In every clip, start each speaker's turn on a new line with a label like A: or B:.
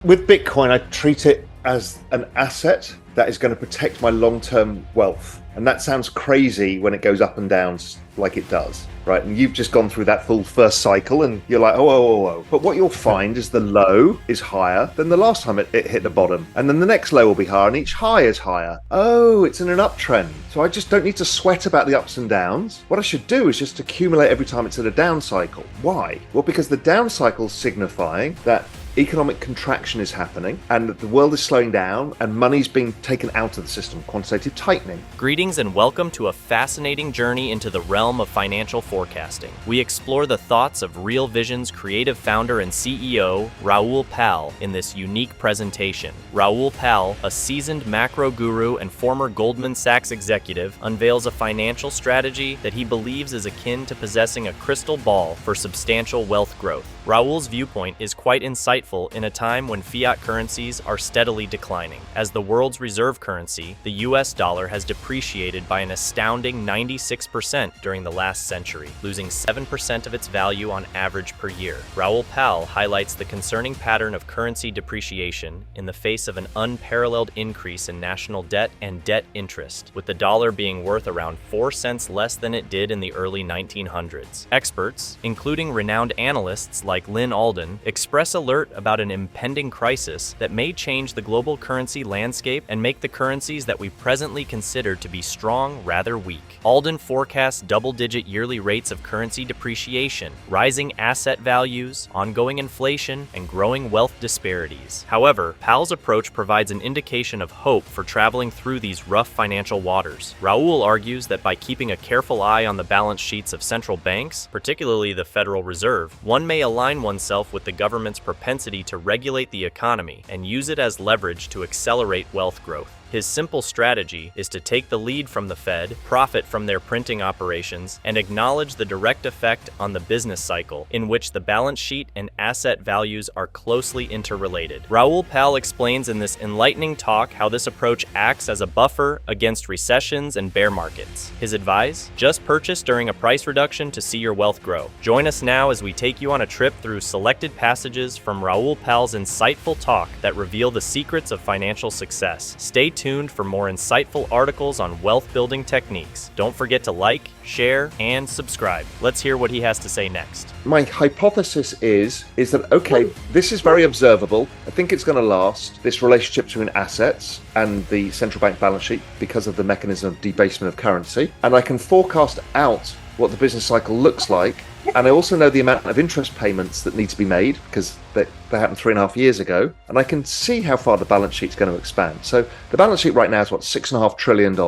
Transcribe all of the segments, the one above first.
A: With Bitcoin, I treat it as an asset that is going to protect my long-term wealth. And that sounds crazy when it goes up and down like it does, right? And you've just gone through that full first cycle and you're like, oh. But what you'll find is the low is higher than the last time it hit the bottom. And then the next low will be higher and each high is higher. Oh, it's in an uptrend. So I just don't need to sweat about the ups and downs. What I should do is just accumulate every time it's in a down cycle. Why? Well, because the down cycle is signifying that economic contraction is happening and that the world is slowing down and money's being taken out of the system, quantitative tightening.
B: Greetings and welcome to a fascinating journey into the realm of financial forecasting. We explore the thoughts of Real Vision's creative founder and CEO, Raoul Pal, in this unique presentation. Raoul Pal, a seasoned macro guru and former Goldman Sachs executive, unveils a financial strategy that he believes is akin to possessing a crystal ball for substantial wealth growth. Raoul's viewpoint is quite insightful in a time when fiat currencies are steadily declining. As the world's reserve currency, the US dollar has depreciated by an astounding 96% during the last century, losing 7% of its value on average per year. Raoul Pal highlights the concerning pattern of currency depreciation in the face of an unparalleled increase in national debt and debt interest, with the dollar being worth around 4 cents less than it did in the early 1900s. Experts, including renowned analysts like Lynn Alden, express alert about an impending crisis that may change the global currency landscape and make the currencies that we presently consider to be strong rather weak. Alden forecasts double-digit yearly rates of currency depreciation, rising asset values, ongoing inflation, and growing wealth disparities. However, Pal's approach provides an indication of hope for traveling through these rough financial waters. Raoul argues that by keeping a careful eye on the balance sheets of central banks, particularly the Federal Reserve, one may align oneself with the government's propensity to regulate the economy and use it as leverage to accelerate wealth growth. His simple strategy is to take the lead from the Fed, profit from their printing operations, and acknowledge the direct effect on the business cycle, in which the balance sheet and asset values are closely interrelated. Raoul Pal explains in this enlightening talk how this approach acts as a buffer against recessions and bear markets. His advice? Just purchase during a price reduction to see your wealth grow. Join us now as we take you on a trip through selected passages from Raoul Pal's insightful talk that reveal the secrets of financial success. Stay tuned for more insightful articles on wealth-building techniques. Don't forget to like, share, and subscribe. Let's hear what he has to say next.
A: My hypothesis is that, okay, this is very observable. I think it's going to last, this relationship between assets and the central bank balance sheet because of the mechanism of debasement of currency. And I can forecast out what the business cycle looks like. And I also know the amount of interest payments that need to be made because they happened 3.5 years ago. And I can see how far the balance sheet's going to expand. So the balance sheet right now is $6.5 trillion.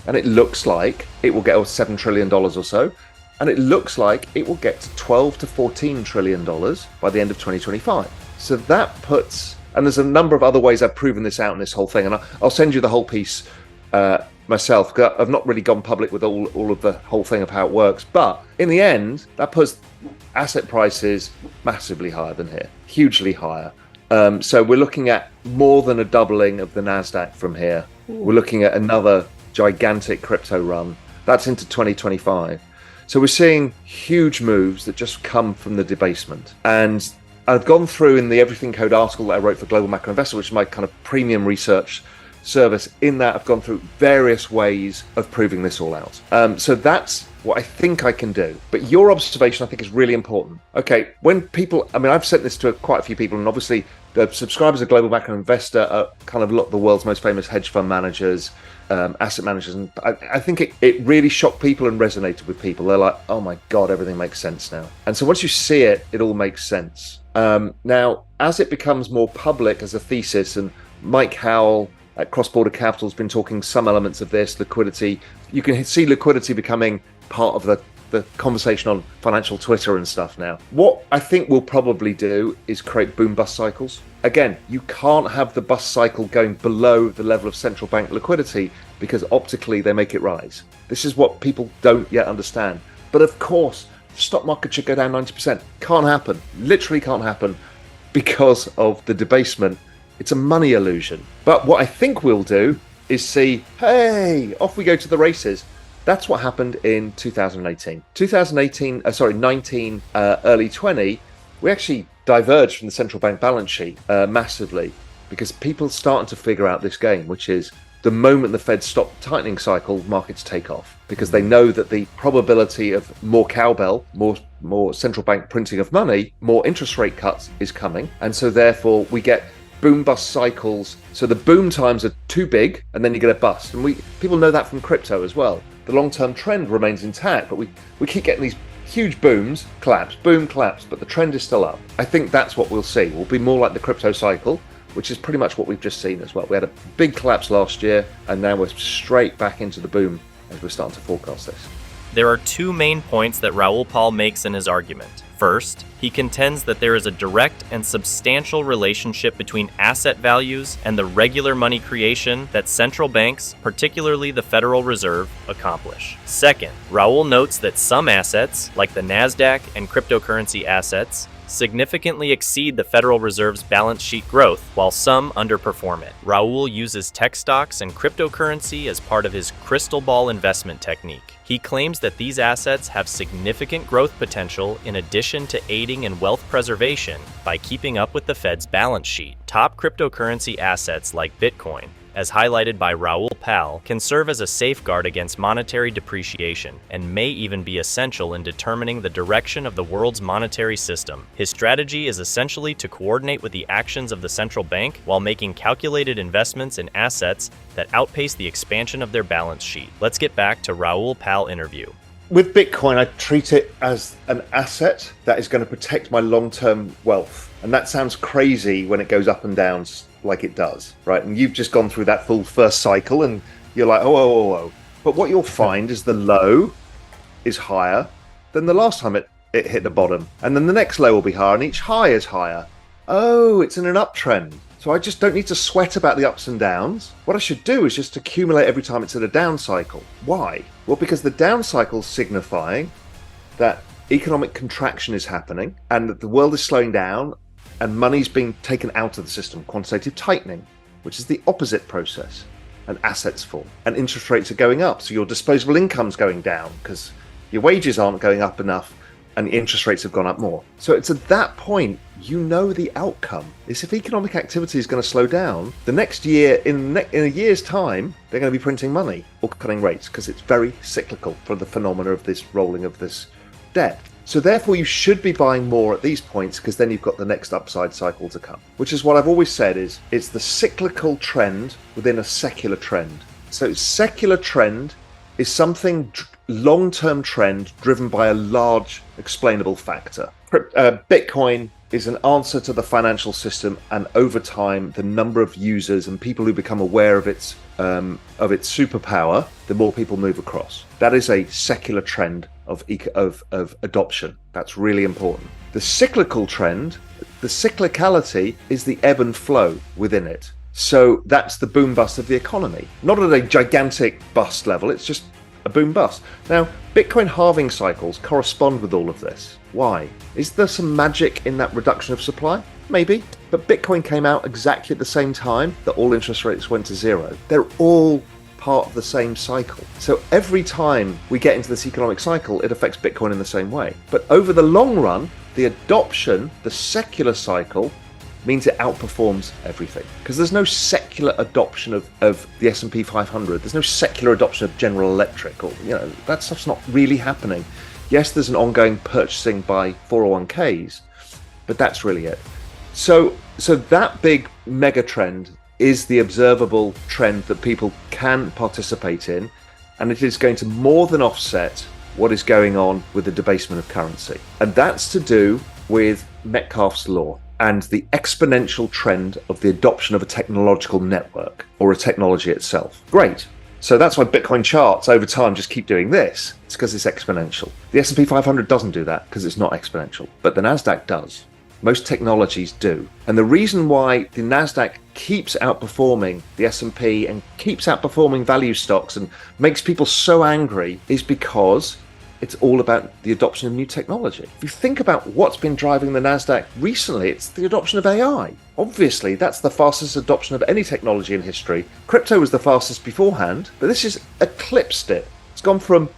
A: And it looks like it will get $7 trillion or so. And it looks like it will get to $12 to $14 trillion by the end of 2025. So that puts, and there's a number of other ways I've proven this out in this whole thing. And I'll send you the whole piece myself, because I've not really gone public with all of the whole thing of how it works. But in the end, that puts asset prices massively higher than here, hugely higher. So we're looking at more than a doubling of the NASDAQ from here. We're looking at another gigantic crypto run. That's into 2025. So we're seeing huge moves that just come from the debasement. And I've gone through in the Everything Code article that I wrote for Global Macro Investor, which is my kind of premium research service. In that, I've gone through various ways of proving this all out. So that's what I think I can do. But your observation, I think, is really important. Okay, when people, I mean, I've sent this to quite a few people, and obviously the subscribers of Global Macro Investor are kind of the world's most famous hedge fund managers, asset managers. And I think it really shocked people and resonated with people. They're like, oh my God, everything makes sense now. And so once you see it, it all makes sense. Now, as it becomes more public as a thesis, and Mike Howell at Cross Border Capital has been talking some elements of this, liquidity. You can see liquidity becoming part of the conversation on financial Twitter and stuff now. What I think we'll probably do is create boom bust cycles. Again, you can't have the bust cycle going below the level of central bank liquidity because optically they make it rise. This is what people don't yet understand. But of course, the stock market should go down 90%. Can't happen. Literally can't happen because of the debasement. It's a money illusion. But what I think we'll do is see, hey, off we go to the races. That's what happened in 2018. 19, early 20, we actually diverged from the central bank balance sheet massively, because people starting to figure out this game, which is the moment the Fed stop the tightening cycle, markets take off, because they know that the probability of more cowbell, more central bank printing of money, more interest rate cuts is coming. And so therefore we get boom bust cycles. So the boom times are too big and then you get a bust. And people know that from crypto as well. The long-term trend remains intact, but we keep getting these huge booms, collapse, boom, collapse, but the trend is still up. I think that's what we'll see. We'll be more like the crypto cycle, which is pretty much what we've just seen as well. We had a big collapse last year, and now we're straight back into the boom as we're starting to forecast this.
B: There are two main points that Raoul Pal makes in his argument. First, he contends that there is a direct and substantial relationship between asset values and the regular money creation that central banks, particularly the Federal Reserve, accomplish. Second, Raoul notes that some assets, like the NASDAQ and cryptocurrency assets, significantly exceed the Federal Reserve's balance sheet growth, while some underperform it. Raoul uses tech stocks and cryptocurrency as part of his crystal ball investment technique. He claims that these assets have significant growth potential in addition to aiding in wealth preservation by keeping up with the Fed's balance sheet. Top cryptocurrency assets like Bitcoin, as highlighted by Raoul Pal, can serve as a safeguard against monetary depreciation and may even be essential in determining the direction of the world's monetary system. His strategy is essentially to coordinate with the actions of the central bank while making calculated investments in assets that outpace the expansion of their balance sheet. Let's get back to Raoul Pal interview.
A: With Bitcoin, I treat it as an asset that is going to protect my long-term wealth. And that sounds crazy when it goes up and down like it does, right? And you've just gone through that full first cycle and you're like, oh. But what you'll find is the low is higher than the last time it hit the bottom. And then the next low will be higher and each high is higher. Oh, it's in an uptrend. So I just don't need to sweat about the ups and downs. What I should do is just accumulate every time it's in a down cycle. Why? Well, because the down cycle is signifying that economic contraction is happening and that the world is slowing down and money's being taken out of the system, quantitative tightening, which is the opposite process, and assets fall, and interest rates are going up, so your disposable income's going down because your wages aren't going up enough and interest rates have gone up more. So it's at that point, you know the outcome is if economic activity is going to slow down, the next year, in a year's time, they're going to be printing money or cutting rates because it's very cyclical for the phenomena of this rolling of this debt. So therefore you should be buying more at these points because then you've got the next upside cycle to come, which is what I've always said is it's the cyclical trend within a secular trend. So secular trend is something long-term trend driven by a large explainable factor. Bitcoin is an answer to the financial system, and over time the number of users and people who become aware of its superpower, the more people move across. That is a secular trend of adoption. That's really important. The cyclical trend, the cyclicality is the ebb and flow within it. So that's the boom bust of the economy. Not at a gigantic bust level, it's just a boom bust. Now, Bitcoin halving cycles correspond with all of this. Why? Is there some magic in that reduction of supply? Maybe. But Bitcoin came out exactly at the same time that all interest rates went to zero. They're all part of the same cycle. So every time we get into this economic cycle, it affects Bitcoin in the same way. But over the long run, the adoption, the secular cycle, means it outperforms everything. Because there's no secular adoption of the S&P 500. There's no secular adoption of General Electric. Or, that stuff's not really happening. Yes, there's an ongoing purchasing by 401ks, but that's really it. So that big mega trend is the observable trend that people can participate in, and it is going to more than offset what is going on with the debasement of currency. And that's to do with Metcalfe's law and the exponential trend of the adoption of a technological network or a technology itself. Great. So that's why Bitcoin charts over time just keep doing this. It's because it's exponential. The S&P 500 doesn't do that because it's not exponential, but the NASDAQ does. Most technologies do. And the reason why the NASDAQ keeps outperforming the S&P and keeps outperforming value stocks and makes people so angry is because it's all about the adoption of new technology. If you think about what's been driving the NASDAQ recently, it's the adoption of AI. Obviously, that's the fastest adoption of any technology in history. Crypto was the fastest beforehand, but this has eclipsed it. It's gone from,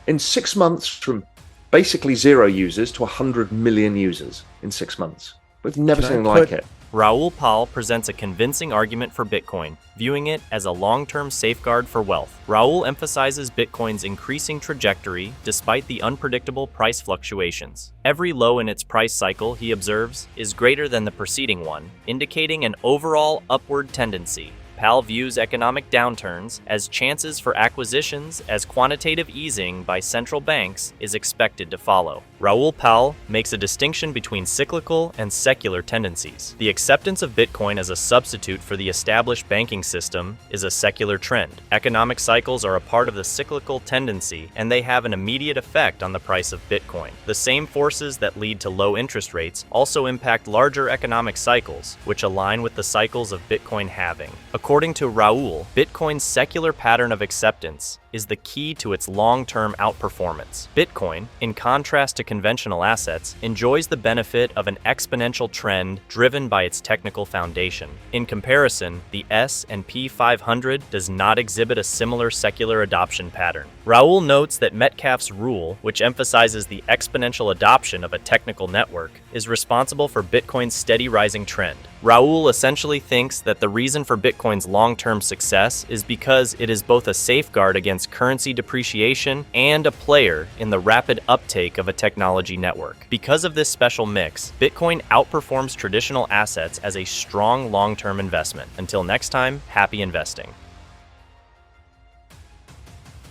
A: in 6 months, from basically 0 users to 100 million users in 6 months. We've never seen anything like it.
B: Raoul Pal presents a convincing argument for Bitcoin, viewing it as a long-term safeguard for wealth. Raoul emphasizes Bitcoin's increasing trajectory despite the unpredictable price fluctuations. Every low in its price cycle, he observes, is greater than the preceding one, indicating an overall upward tendency. Pal views economic downturns as chances for acquisitions as quantitative easing by central banks is expected to follow. Raoul Pal makes a distinction between cyclical and secular tendencies. The acceptance of Bitcoin as a substitute for the established banking system is a secular trend. Economic cycles are a part of the cyclical tendency, and they have an immediate effect on the price of Bitcoin. The same forces that lead to low interest rates also impact larger economic cycles, which align with the cycles of Bitcoin halving. According to Raoul, Bitcoin's secular pattern of acceptance is the key to its long-term outperformance. Bitcoin, in contrast to conventional assets, enjoys the benefit of an exponential trend driven by its technical foundation. In comparison, the S&P 500 does not exhibit a similar secular adoption pattern. Raoul notes that Metcalfe's rule, which emphasizes the exponential adoption of a technical network, is responsible for Bitcoin's steady rising trend. Raoul essentially thinks that the reason for Bitcoin's long-term success is because it is both a safeguard against currency depreciation and a player in the rapid uptake of a technology network. Because of this special mix, Bitcoin outperforms traditional assets as a strong long-term investment. Until next time, happy investing.